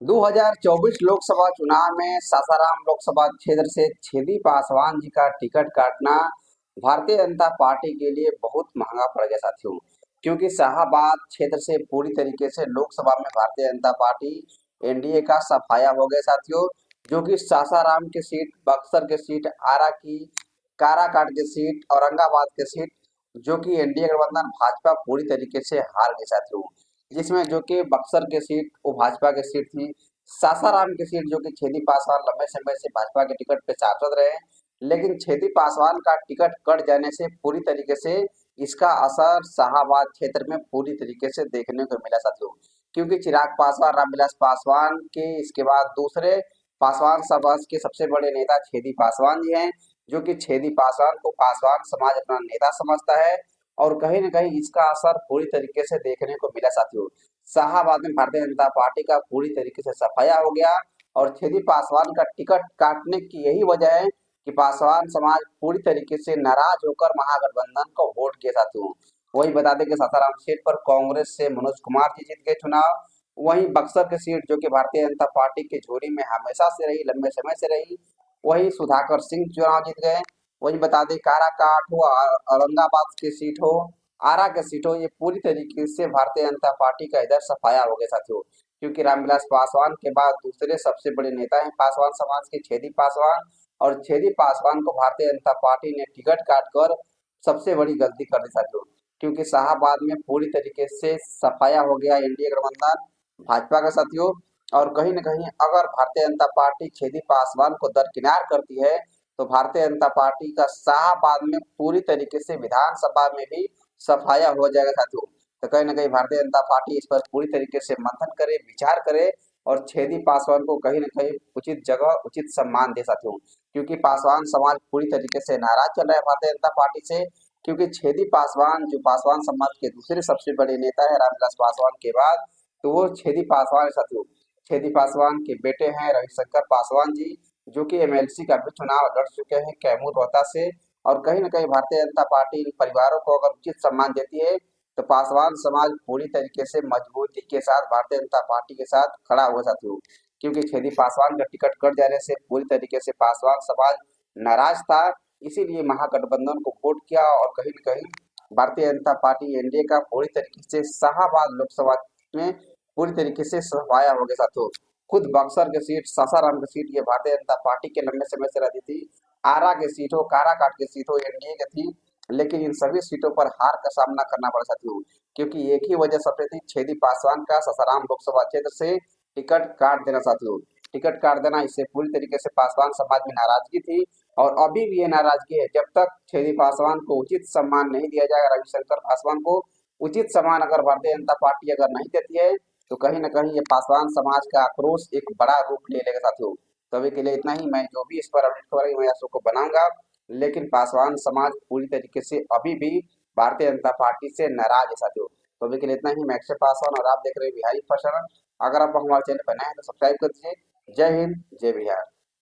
2024 लोकसभा चुनाव में सासाराम लोकसभा क्षेत्र से छेदी पासवान जी का टिकट काटना भारतीय जनता पार्टी के लिए बहुत महंगा पड़ गया साथियों। क्योंकि शाहाबाद क्षेत्र से पूरी तरीके से लोकसभा में भारतीय जनता पार्टी एनडीए का सफाया हो गया साथियों। जो कि सासाराम की सीट, बक्सर की सीट, आरा की, काराकाट की सीट, औरंगाबाद की सीट जो कि एनडीए गठबंधन भाजपा पूरी तरीके से हार गई साथियों। जिसमें जो कि बक्सर की सीट वो भाजपा की सीट थी। सासाराम की सीट जो कि छेदी पासवान लंबे समय से भाजपा के टिकट पे सांसद रहे, लेकिन छेदी पासवान का टिकट कट जाने से पूरी तरीके से इसका असर शाहाबाद क्षेत्र में पूरी तरीके से देखने को मिला साथियों। क्योंकि चिराग पासवान, रामविलास पासवान के इसके बाद दूसरे पासवान समाज के सबसे बड़े नेता छेदी पासवान जी हैं। जो कि छेदी पासवान को पासवान समाज अपना नेता समझता है और कहीं न कहीं इसका असर पूरी तरीके से देखने को मिला साथियों। शाहाबाद में भारतीय जनता पार्टी का पूरी तरीके से सफाया हो गया और छेदी पासवान का टिकट काटने की यही वजह है कि पासवान समाज पूरी तरीके से नाराज होकर महागठबंधन को वोट किए साथियों। वही बता दें कि सासाराम सीट पर कांग्रेस से मनोज कुमार जी जीत गए चुनाव। वहीं बक्सर की सीट जो कि भारतीय जनता पार्टी की झोली में हमेशा से रही, लंबे समय से रही, वही सुधाकर सिंह चुनाव जीत गए। वही बता दें काराकाट हो, औरंगाबाद की सीट हो, आरा की सीट हो, ये पूरी तरीके से भारतीय जनता पार्टी का इधर सफाया हो गया साथियों। क्योंकि रामविलास पासवान के बाद दूसरे सबसे बड़े नेता हैं पासवान समाज के छेदी पासवान, और छेदी पासवान को भारतीय जनता पार्टी ने टिकट काटकर सबसे बड़ी गलती कर दी साथियों। क्योंकि शाहाबाद में पूरी तरीके से सफाया हो गया एनडीए गठबंधन भाजपा का साथियों। और कहीं न कहीं अगर भारतीय जनता पार्टी छेदी पासवान को दरकिनार करती है तो भारतीय जनता पार्टी का शाहाबाद में पूरी तरीके से विधानसभा में भी सफाया हो जाएगा साथियों। तो कहीं न कहीं भारतीय जनता पार्टी इस पर पूरी तरीके से मंथन करे, विचार करे और छेदी पासवान को कहीं न कहीं उचित जगह, उचित सम्मान दे साथियों। क्योंकि पासवान समाज पूरी तरीके से नाराज चल रहा है भारतीय जनता पार्टी से। क्योंकि छेदी पासवान जो पासवान समाज के दूसरे सबसे बड़े नेता है रामविलास पासवान के बाद, तो वो छेदी पासवान है साथियों। छेदी पासवान के बेटे हैं रविशंकर पासवान जी, जो कि एमएलसी का भी चुनाव लड़ चुके हैं कैमूर रोहतक से। और कहीं न कहीं भारतीय जनता पार्टी इन परिवारों को अगर उचित सम्मान देती है तो पासवान समाज पूरी तरीके से मजबूती के साथ भारतीय जनता पार्टी के साथ खड़ा हुआ साथियों। क्योंकि छेदी पासवान का टिकट कट जाने से पूरी तरीके से पासवान समाज नाराज था, इसीलिए महागठबंधन को वोट किया और कहीं न कहीं भारतीय जनता पार्टी एनडीए का पूरी तरीके से शाहाबाद लोकसभा में पूरी तरीके से सफाया हो गया साथियों। खुद बक्सर की सीट, सासाराम की सीट ये भारतीय जनता पार्टी के लंबे समय से रहती थी। आरा की सीट हो, काराकाट की सीट हो, एनडीए की थी, लेकिन इन सभी सीटों पर हार का सामना करना पड़ा साथियों। क्योंकि एक ही वजह सबसे थी छेदी पासवान का सासाराम लोकसभा क्षेत्र से टिकट काट देना साथियों। टिकट काट देना, इससे पूरी तरीके से पासवान समाज में नाराजगी थी और अभी भी ये नाराजगी है। जब तक छेदी पासवान को उचित सम्मान नहीं दिया जाएगा, रविशंकर पासवान को उचित सम्मान अगर भारतीय जनता पार्टी अगर नहीं देती है तो कहीं न कहीं ये पासवान समाज का आक्रोश एक बड़ा रूप ले लेगा साथियों। तो अभी के लिए इतना ही। मैं जो भी इस पर अपडेट खबर है मैं आप सबको बनाऊंगा, लेकिन पासवान समाज पूरी तरीके से अभी भी भारतीय जनता पार्टी से नाराज है साथियों। तो अभी के लिए इतना ही। मैं अक्षय पासवान और आप देख रहे हैं बिहारी फैशन। अगर आप हमारे चैनल पर नए हैं तो सब्सक्राइब कर दीजिए। जय हिंद, जय बिहार।